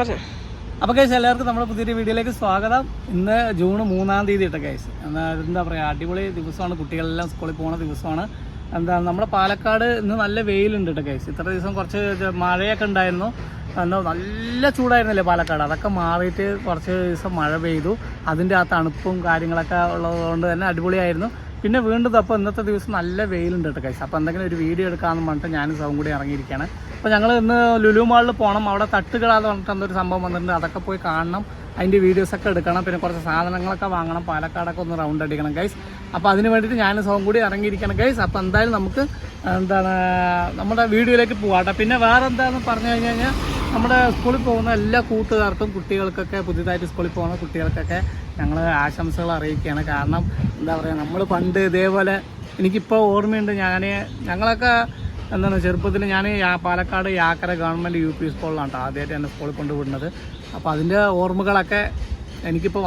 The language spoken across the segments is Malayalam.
അപ്പോൾ ഗൈസ് എല്ലാവർക്കും നമ്മുടെ പുതിയൊരു വീഡിയോയിലേക്ക് സ്വാഗതം. ഇന്ന് ജൂൺ 3-ാം തീയതി ഇട്ട ഗൈസ്. എന്താ പറയുക, അടിപൊളി ദിവസമാണ്. കുട്ടികളെല്ലാം സ്കൂളിൽ പോകുന്ന ദിവസമാണ്. നമ്മുടെ പാലക്കാട് ഇന്ന് നല്ല വെയിലുണ്ട് കേട്ടോ ഗൈസ്. ഇത്ര ദിവസം കുറച്ച് മഴയൊക്കെ ഉണ്ടായിരുന്നു. നല്ല ചൂടായിരുന്നില്ലേ പാലക്കാട്, അതൊക്കെ മാറിയിട്ട് കുറച്ച് ദിവസം മഴ പെയ്തു. അതിൻ്റെ ആ തണുപ്പും കാര്യങ്ങളൊക്കെ ഉള്ളതുകൊണ്ട് തന്നെ അടിപൊളിയായിരുന്നു. പിന്നെ വീണ്ടും അപ്പോൾ ഇന്നത്തെ ദിവസം നല്ല വെയിലുണ്ട് കേട്ടോ ഗൈസ്. അപ്പോൾ എന്തെങ്കിലും ഒരു വീഡിയോ എടുക്കാമെന്ന് പറഞ്ഞിട്ട് ഞാനും സൗം കൂടി ഇറങ്ങിയിരിക്കുകയാണ്. അപ്പോൾ ഞങ്ങൾ ഇന്ന് ലുലു മാളിൽ പോകണം. അവിടെ തട്ടുകളാന്ന് പറഞ്ഞിട്ട് എന്തൊരു സംഭവം വന്നിട്ടുണ്ട്, അതൊക്കെ പോയി കാണണം. അതിൻ്റെ വീഡിയോസൊക്കെ എടുക്കണം. പിന്നെ കുറച്ച് സാധനങ്ങളൊക്കെ വാങ്ങണം. പാലക്കാടൊക്കെ ഒന്ന് റൗണ്ട് അടിക്കണം ഗൈസ്. അപ്പോൾ അതിന് വേണ്ടിയിട്ട് ഞാനും സൗം കൂടി ഇറങ്ങിയിരിക്കണം ഗൈസ്. അപ്പോൾ എന്തായാലും നമുക്ക് നമ്മുടെ വീഡിയോയിലേക്ക് പോകാട്ടെ. പിന്നെ വേറെ എന്താണെന്ന് പറഞ്ഞു കഴിഞ്ഞാൽ നമ്മുടെ സ്കൂളിൽ പോകുന്ന എല്ലാ കൂട്ടുകാർക്കും കുട്ടികൾക്കൊക്കെ പുതിയതായിട്ട് സ്കൂളിൽ പോകുന്ന കുട്ടികൾക്കൊക്കെ ഞങ്ങൾ ആശംസകൾ അറിയിക്കുകയാണ്. കാരണം എന്താ പറയുക, നമ്മൾ പണ്ട് ഇതേപോലെ എനിക്കിപ്പോൾ ഓർമ്മയുണ്ട്. ഞങ്ങളൊക്കെ ചെറുപ്പത്തിൽ ഞാൻ പാലക്കാട് യാക്കര ഗവൺമെൻറ് UP സ്കൂളിലാണ് ആദ്യമായിട്ട് എന്നെ സ്കൂളിൽ കൊണ്ടുവിടുന്നത്. അപ്പോൾ അതിൻ്റെ ഓർമ്മകളൊക്കെ എനിക്കിപ്പോൾ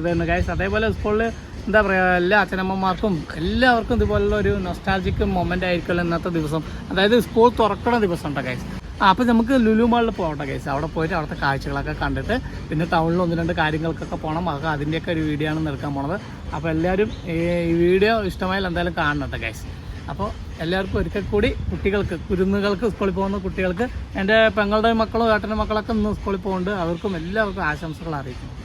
വരുന്നു ഗൈസ്. അതേപോലെ സ്കൂളിൽ എന്താ പറയുക, എല്ലാ അച്ഛനമ്മമാർക്കും എല്ലാവർക്കും ഇതുപോലുള്ള ഒരു നൊസ്റ്റാൾജിക് മൊമെൻ്റ് ആയിരിക്കുമല്ലോ ഇന്നത്തെ ദിവസം. അതായത് സ്കൂൾ തുറക്കണ ദിവസം ഉണ്ടോ ഗൈസ്. അപ്പോൾ നമുക്ക് ലുലു മാളിൽ പോകട്ടെ ഗൈസ്. അവിടെ പോയിട്ട് അവിടുത്തെ കാഴ്ചകളൊക്കെ കണ്ടിട്ട് പിന്നെ ടൗണിൽ 1-2 കാര്യങ്ങൾക്കൊക്കെ പോകണം. അതൊക്കെ അതിൻ്റെയൊക്കെ ഒരു വീഡിയോ ആണ് എടുക്കാൻ പോണത്. അപ്പോൾ എല്ലാവരും ഈ വീഡിയോ ഇഷ്ടമായാൽ എന്തായാലും കാണണം ഗൈസ്. അപ്പോൾ എല്ലാവർക്കും ഒരിക്കൽ കൂടി കുട്ടികൾക്ക്, കുരുന്നുകൾക്ക്, സ്കൂളിൽ പോകുന്ന കുട്ടികൾക്ക്, എൻ്റെ പെങ്ങളുടെ മക്കളും ഏട്ടൻ്റെ മക്കളൊക്കെ ഇന്ന് സ്കൂളിൽ പോകുന്നുണ്ട്. അവർക്കും എല്ലാവർക്കും ആശംസകൾ അറിയിക്കുന്നു.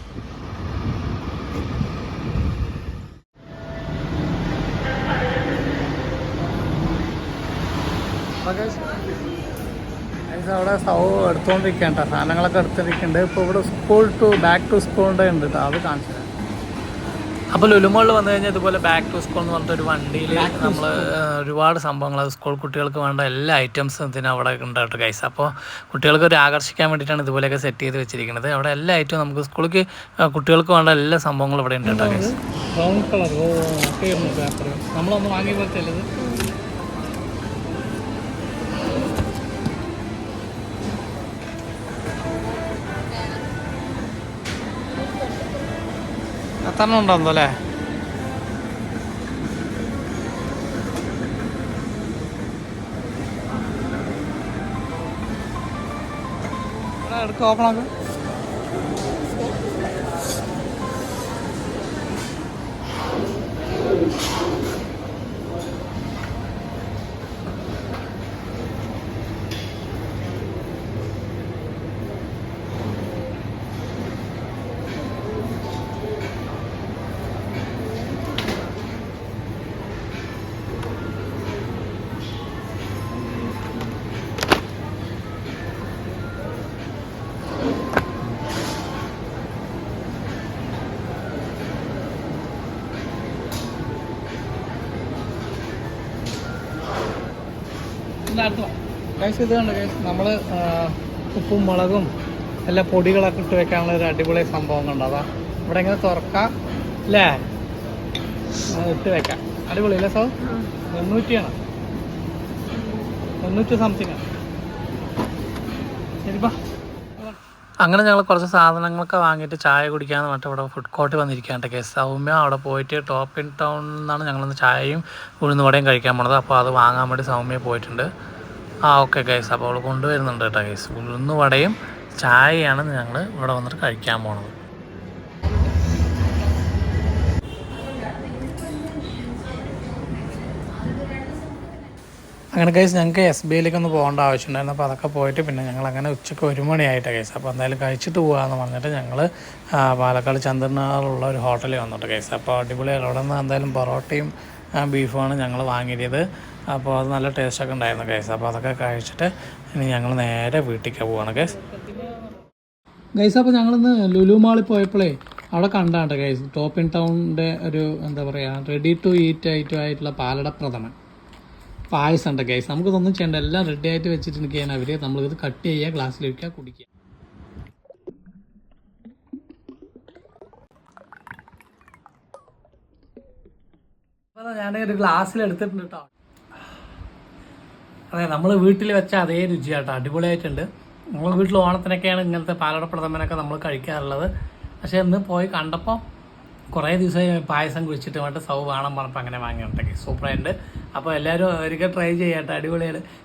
അവിടെ എടുത്തുകൊണ്ടിരിക്കുകയാണ് കേട്ടോ, സാധനങ്ങളൊക്കെ എടുത്തിരിക്കുന്നുണ്ട്. ഇപ്പോൾ ഇവിടെ ബാക്ക് ടു സ്കൂളിൻ്റെ ഉണ്ട് കേട്ടോ, അത് കാണിച്ചു തരാം. അപ്പോൾ ലുലുമാളിൽ വന്നു കഴിഞ്ഞാൽ ഇതുപോലെ ബാക്ക് ടു സ്കൂൾ എന്ന് പറഞ്ഞിട്ടൊരു വണ്ടിയിൽ നമ്മൾ ഒരുപാട് സംഭവങ്ങൾ, സ്കൂൾ കുട്ടികൾക്ക് വേണ്ട എല്ലാ ഐറ്റംസും ഇതിന് അവിടെ ഉണ്ട് കേട്ടോ ഗൈസ്. അപ്പോൾ കുട്ടികൾക്ക് ഒരു ആകർഷിക്കാൻ വേണ്ടിയിട്ടാണ് ഇതുപോലെയൊക്കെ സെറ്റ് ചെയ്ത് വെച്ചിരിക്കുന്നത്. അവിടെ എല്ലാ ഐറ്റവും നമുക്ക് സ്കൂളിലേക്ക് കുട്ടികൾക്ക് വേണ്ട എല്ലാ സംഭവങ്ങളും ഇവിടെ ഉണ്ട് കേട്ടോ ഗൈസ്. ബ്രൗൺ കളർ പേപ്പർ നമ്മളൊന്ന് വാങ്ങിയ പോലത്തെ അല്ലത്. എത്രണ്ണം ഉണ്ടോ അല്ലേ? എടുക്കുക, ഓപ്പണാക്കുക. ഗൈസ് ഇത് കണ്ട് ഗൈസ്, നമ്മൾ ഉപ്പും മുളകും എല്ലാ പൊടികളൊക്കെ ഇട്ട് വെക്കാനുള്ള ഒരു അടിപൊളി സംഭവം കണ്ടോ. അതാ ഇവിടെ ഇങ്ങനെ തുറക്കാം അല്ലേ, ഇട്ട് വെക്കാം. അടിപൊളി അല്ലേ സോ? 800 സംതിങ്. ശരിപ്പാ. അങ്ങനെ ഞങ്ങൾ കുറച്ച് സാധനങ്ങളൊക്കെ വാങ്ങിയിട്ട് ചായ കുടിക്കാമെന്ന് പറഞ്ഞിട്ട് ഇവിടെ ഫുഡ് കോർട്ട് വന്നിരിക്കുകയാണ് കേസ്. സൗമ്യ അവിടെ പോയിട്ട് ടോപ്പ് ഇൻ ടൗൺ നിന്നാണ് ഞങ്ങളിന്ന് ചായയും ഉഴുന്നുവടയും കഴിക്കാൻ പോണത്. അപ്പോൾ അത് വാങ്ങാൻ വേണ്ടി സൗമ്യ പോയിട്ടുണ്ട്. ഓക്കെ ഗൈസ്, അപ്പോൾ അവൾ കൊണ്ടുവരുന്നുണ്ട് കേട്ടോ ഗൈസ്. ഉഴുന്നുവടയും ചായയാണ് ഞങ്ങൾ ഇവിടെ വന്നിട്ട് കഴിക്കാൻ പോണത്. അങ്ങനെ ഗൈസ് ഞങ്ങൾക്ക് SBIയിലേക്ക് ഒന്ന് പോകേണ്ട ആവശ്യമുണ്ടായിരുന്നു. അപ്പോൾ അതൊക്കെ പോയിട്ട് പിന്നെ ഞങ്ങൾ അങ്ങനെ ഉച്ചയ്ക്ക് 1 മണിയായിട്ടാണ് ഗൈസ്. അപ്പോൾ എന്തായാലും കഴിച്ചിട്ട് പോകാമെന്ന് പറഞ്ഞിട്ട് ഞങ്ങൾ പാലക്കാട് ചന്ദ്രനാറുള്ള ഒരു ഹോട്ടലിൽ വന്നിട്ട് ഗൈസ്. അപ്പോൾ അടിപൊളിയാണ്. അവിടെ നിന്ന് എന്തായാലും പൊറോട്ടയും ബീഫുമാണ് ഞങ്ങൾ വാങ്ങിയത്. അപ്പോൾ അത് നല്ല ടേസ്റ്റൊക്കെ ഉണ്ടായിരുന്നു ഗൈസ്. അപ്പോൾ അതൊക്കെ കഴിച്ചിട്ട് ഇനി ഞങ്ങൾ നേരെ വീട്ടിലേക്ക് പോവാണ് ഗൈസ്. അപ്പോൾ ഞങ്ങളിന്ന് ലുലു മാളിൽ പോയപ്പോഴേ അവിടെ കണ്ടാണ് ഗൈസ് ടോപ്പ് ഇൻ ടൗണിൻ്റെ ഒരു എന്താ പറയുക റെഡി ടു ഈറ്റ് ആയിട്ടുള്ള പാലട പ്രഥമൻ പായസം ഉണ്ട് ഗൈസ്. നമുക്കിതൊന്നും ചെയ്യേണ്ട, എല്ലാം റെഡി ആയിട്ട് വെച്ചിട്ടുണ്ടെങ്കിൽ അവർ നമ്മളിത് കട്ട് ചെയ്യുക, ഗ്ലാസ്സിൽ വയ്ക്കുക, കുടിക്കുക. ഞാനൊരു ഗ്ലാസ്സിൽ എടുത്തിട്ടുണ്ട് കേട്ടോ. അതെ, നമ്മൾ വീട്ടിൽ വെച്ച അതേ രുചിയാട്ടോ, അടിപൊളിയായിട്ടുണ്ട്. നമ്മൾ വീട്ടിൽ ഓണത്തിനൊക്കെയാണ് ഇങ്ങനത്തെ പാലട പ്രഥമനൊക്കെ നമ്മൾ കഴിക്കാറുള്ളത്. പക്ഷേ ഇന്ന് പോയി കണ്ടപ്പോൾ കുറേ ദിവസമായി പായസം കുഴിച്ചിട്ട് വേണ്ട സൗ വേണം പറഞ്ഞപ്പോൾ അങ്ങനെ വാങ്ങിയിട്ടുണ്ടെങ്കിൽ സൂപ്പറായിട്ടുണ്ട്. അപ്പോൾ എല്ലാവരും ഒരിക്കൽ ട്രൈ ചെയ്യട്ടെ, അടിപൊളിയാണ്.